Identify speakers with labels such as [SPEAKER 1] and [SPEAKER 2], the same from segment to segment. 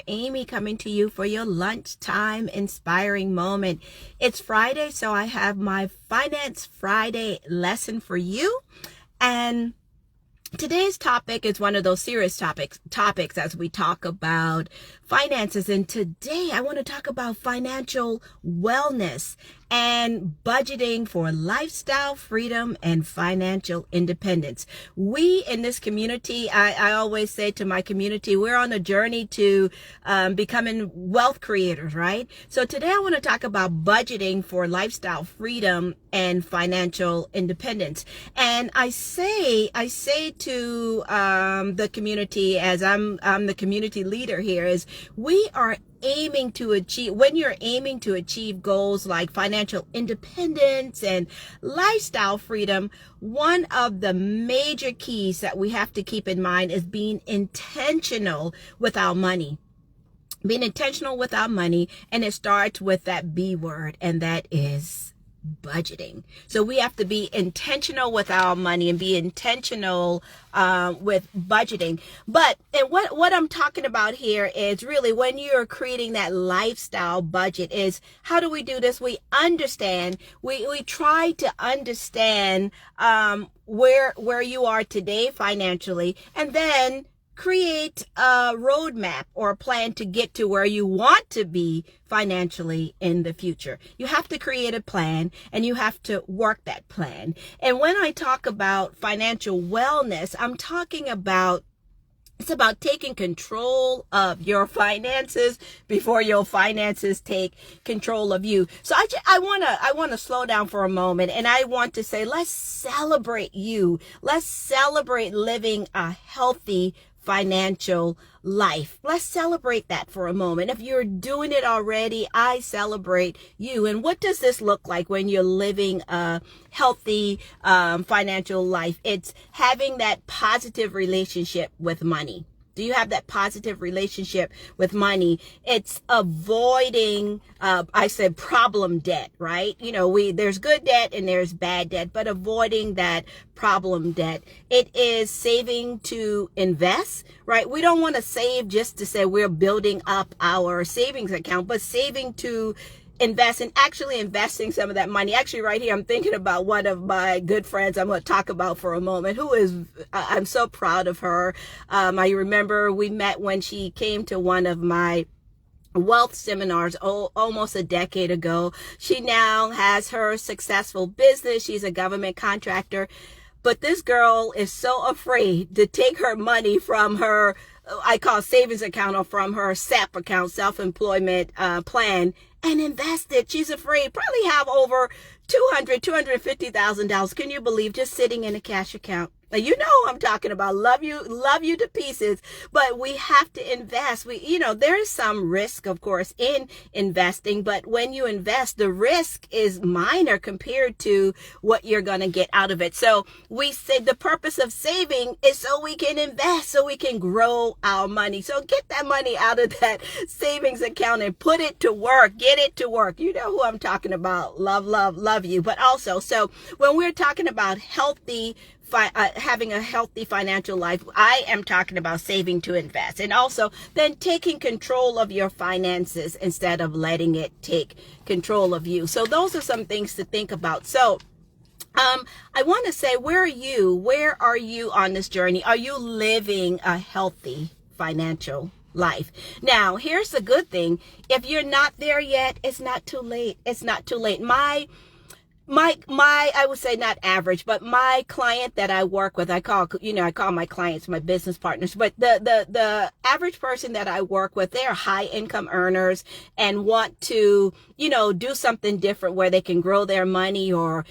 [SPEAKER 1] Amy coming to you for your lunchtime inspiring moment. It's Friday, so I have my Finance Friday lesson for you. And today's topic is one of those serious topics as we talk about finances. And today I want to talk about financial wellness and budgeting for lifestyle freedom and financial independence. We in this community, I always say to my community, we're on a journey to becoming wealth creators, right? So today I want to talk about budgeting for lifestyle freedom and financial independence. And I say to the community, as I'm the community leader here, is we are aiming to achieve, when you're aiming to achieve goals like financial independence and lifestyle freedom, one of the major keys that we have to keep in mind is being intentional with our money. Being intentional with our money, and it starts with that B word, and that is budgeting. So we have to be intentional with our money and be intentional with budgeting. But and what I'm talking about here is really when you're creating that lifestyle budget is how do we do this? We understand, we try to understand where you are today financially, and then create a roadmap or a plan to get to where you want to be financially in the future. You have to create a plan and you have to work that plan. And when I talk about financial wellness, I'm talking about it's about taking control of your finances before your finances take control of you. So I want to slow down for a moment, and I want to say, let's celebrate you. Let's celebrate living a healthy financial life. Let's celebrate that for a moment. If you're doing it already, I celebrate you. And what does this look like when you're living a healthy financial life? It's having that positive relationship with money. Do you have that positive relationship with money? It's avoiding, I said problem debt, right? You know, there's good debt and there's bad debt, but avoiding that problem debt. It is saving to invest, right? We don't want to save just to say we're building up our savings account, but saving to invest and actually investing some of that money. Actually, right here, I'm thinking about one of my good friends I'm going to talk about for a moment, who is, I'm so proud of her. I remember we met when she came to one of my wealth seminars almost a decade ago. She now has her successful business. She's a government contractor. But this girl is so afraid to take her money from her, I call savings account, or from her SEP account, self-employment plan, and invest it. She's afraid, probably have over $250,000. Can you believe, just sitting in a cash account? Now, you know who I'm talking about. Love you to pieces. But we have to invest. There is some risk, of course, in investing. But when you invest, the risk is minor compared to what you're going to get out of it. So we say the purpose of saving is so we can invest, so we can grow our money. So get that money out of that savings account and put it to work. Get it to work. You know who I'm talking about. Love you. But also, so when we're talking about having a healthy financial life, I am talking about saving to invest, and also then taking control of your finances instead of letting it take control of you. So those are some things to think about. So I want to say, where are you? Where are you on this journey? Are you living a healthy financial life? Now, here's the good thing. If you're not there yet, it's not too late. It's not too late. My, I would say not average, but my client that I work with, I call my clients my business partners, but the average person that I work with, they're high income earners and want to, do something different where they can grow their money or,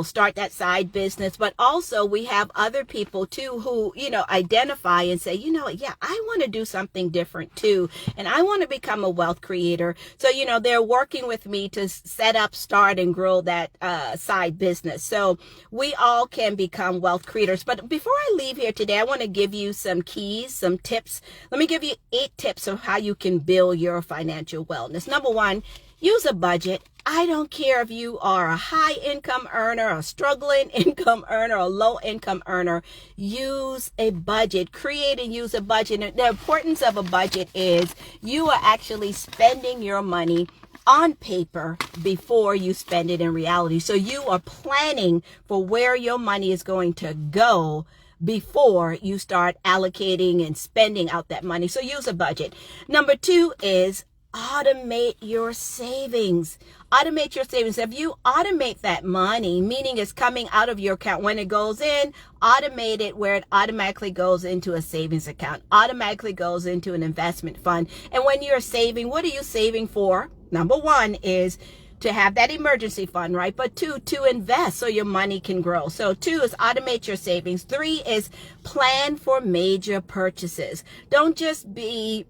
[SPEAKER 1] start that side business. But also we have other people too who, identify and say, yeah, I want to do something different too. And I want to become a wealth creator. So, they're working with me to set up, start and grow that, side business. So we all can become wealth creators. But before I leave here today, I want to give you some keys, some tips. Let me give you 8 tips of how you can build your financial wellness. Number 1, use a budget. I don't care if you are a high income earner, a struggling income earner, a low income earner. Use a budget. Create and use a budget. And the importance of a budget is you are actually spending your money on paper before you spend it in reality. So you are planning for where your money is going to go before you start allocating and spending out that money. So use a budget. Number 2 is automate your savings. Automate your savings. If you automate that money, meaning it's coming out of your account when it goes in, automate it where it automatically goes into a savings account, automatically goes into an investment fund. And when you're saving, what are you saving for? Number 1 is to have that emergency fund, right? But 2, to invest so your money can grow. So 2 is automate your savings. 3 is plan for major purchases. Don't just be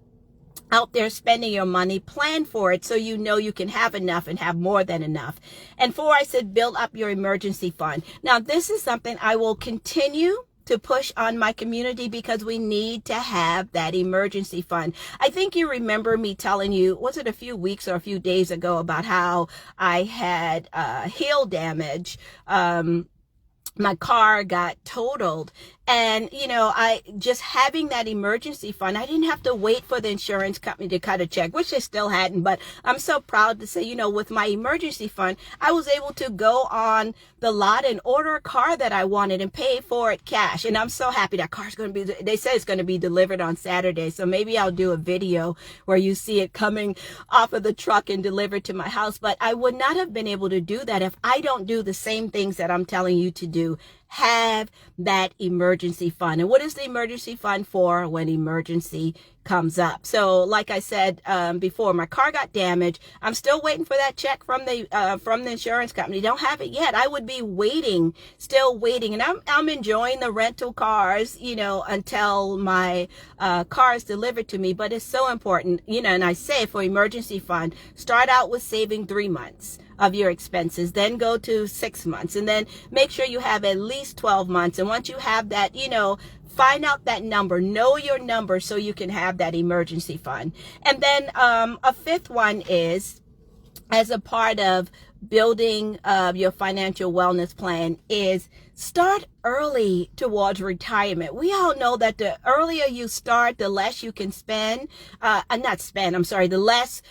[SPEAKER 1] out there spending your money. Plan for it so you know you can have enough and have more than enough. And 4, I said build up your emergency fund. Now, this is something I will continue to push on my community because we need to have that emergency fund. I think you remember me telling you, was it a few weeks or a few days ago, about how I had hail damage. My car got totaled. And, I just having that emergency fund, I didn't have to wait for the insurance company to cut a check, which they still hadn't. But I'm so proud to say, with my emergency fund, I was able to go on the lot and order a car that I wanted and pay for it cash. And I'm so happy that car's going to be, they said it's going to be delivered on Saturday. So maybe I'll do a video where you see it coming off of the truck and delivered to my house. But I would not have been able to do that if I don't do the same things that I'm telling you to do. Have that emergency fund. And what is the emergency fund for? When emergency comes up. So like I said before, my car got damaged. I'm still waiting for that check from the insurance company. Don't have it yet. I would be waiting, still waiting. And I'm enjoying the rental cars, until my car is delivered to me. But it's so important, and I say for emergency fund, start out with saving 3 months of your expenses, then go to 6 months, and then make sure you have at least 12 months. And once you have that, find out that number, know your number so you can have that emergency fund. And then a 5th one is, as a part of building your financial wellness plan, is start early towards retirement. We all know that the earlier you start, the less you can spend, the less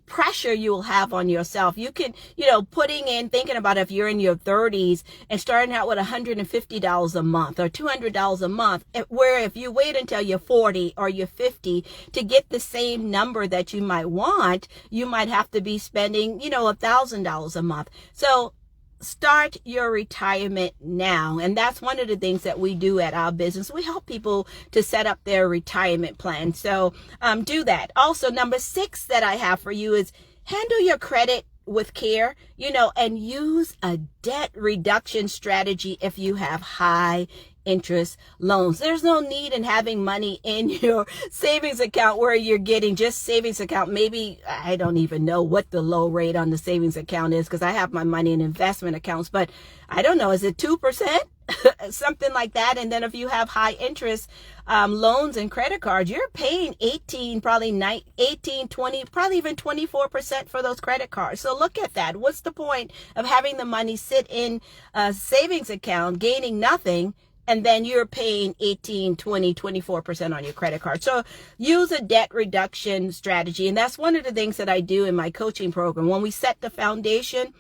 [SPEAKER 1] pressure you will have on yourself. You can, thinking about if you're in your 30s and starting out with $150 a month or $200 a month, where if you wait until you're 40 or you're 50 to get the same number that you might want, you might have to be spending, $1,000 a month. So start your retirement now. And that's one of the things that we do at our business. We help people to set up their retirement plan. So do that. Also, number 6 that I have for you is handle your credit with care, and use a debt reduction strategy if you have high interest loans. There's no need in having money in your savings account where you're getting just savings account. Maybe, I don't even know what the low rate on the savings account is because I have my money in investment accounts, but I don't know. Is it 2%? Something like that. And then if you have high interest loans and credit cards, you're paying 18, 20, probably even 24% for those credit cards. So look at that. What's the point of having the money sit in a savings account, gaining nothing, and then you're paying 18, 20, 24% on your credit card? So use a debt reduction strategy. And that's one of the things that I do in my coaching program. When we set the foundation,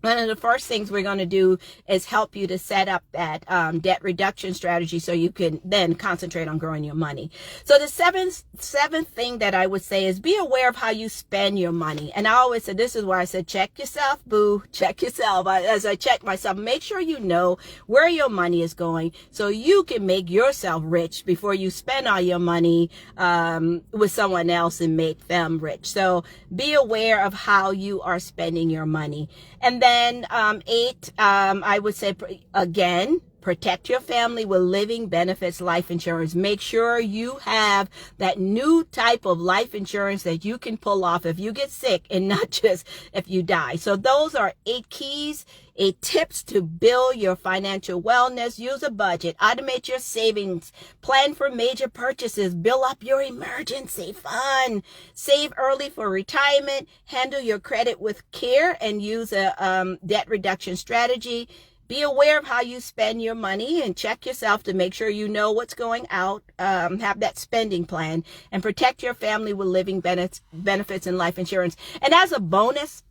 [SPEAKER 1] one of the first things we're going to do is help you to set up that debt reduction strategy so you can then concentrate on growing your money. So the seventh thing that I would say is be aware of how you spend your money. And I always said, this is where I said, check yourself, boo, check yourself. As I check myself, make sure you know where your money is going so you can make yourself rich before you spend all your money with someone else and make them rich. So be aware of how you are spending your money. And then 8, I would say, again, Protect your family with living benefits life insurance. Make sure you have that new type of life insurance that you can pull off if you get sick and not just if you die. So those are 8 keys, 8 tips to build your financial wellness. Use a budget, automate your savings, plan for major purchases, build up your emergency fund, save early for retirement, handle your credit with care, and use a debt reduction strategy. Be aware of how you spend your money and check yourself to make sure you know what's going out. Have that spending plan, and protect your family with living benefits and life insurance. And as a bonus,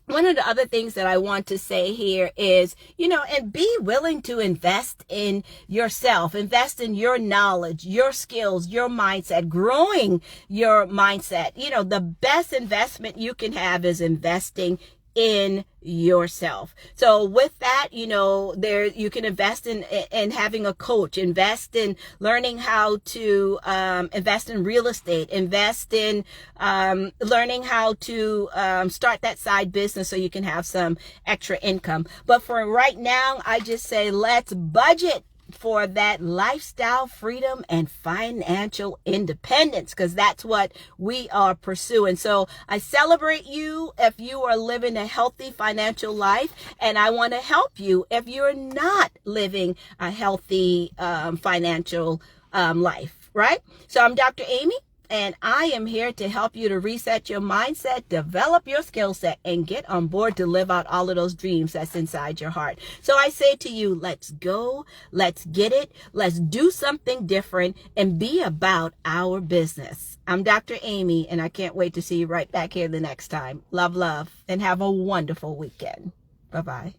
[SPEAKER 1] one of the other things that I want to say here is, and be willing to invest in yourself, invest in your knowledge, your skills, your mindset, growing your mindset. The best investment you can have is investing in yourself. So with that, there you can invest in having a coach, invest in learning how to invest in real estate, invest in learning how to start that side business so you can have some extra income. But for right now, I just say let's budget for that lifestyle freedom and financial independence, because that's what we are pursuing. So I celebrate you if you are living a healthy financial life, and I want to help you if you're not living a healthy financial life, right? So I'm Dr. Amy, and I am here to help you to reset your mindset, develop your skill set, and get on board to live out all of those dreams that's inside your heart. So I say to you, let's go, let's get it, let's do something different, and be about our business. I'm Dr. Amy, and I can't wait to see you right back here the next time. Love, and have a wonderful weekend. Bye-bye.